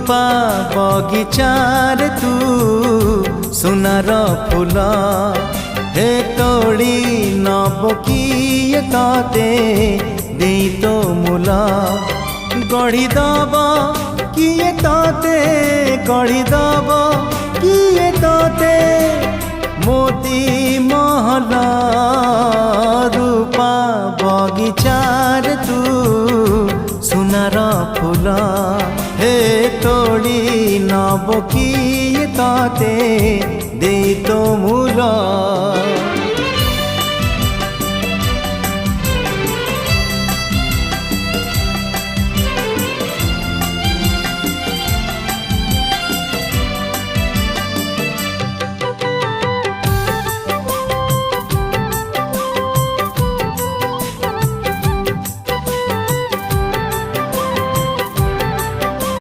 रूपा बगिचार तू सुनार फूल हे तोड़ी नब किए तते दे तो मूल गढ़ीदब किए तते गढ़ीदब किए तते मोती महल रूपा बगिचार तू सुनार फूल हे तोड़ी नब किए तते दे तो मूल।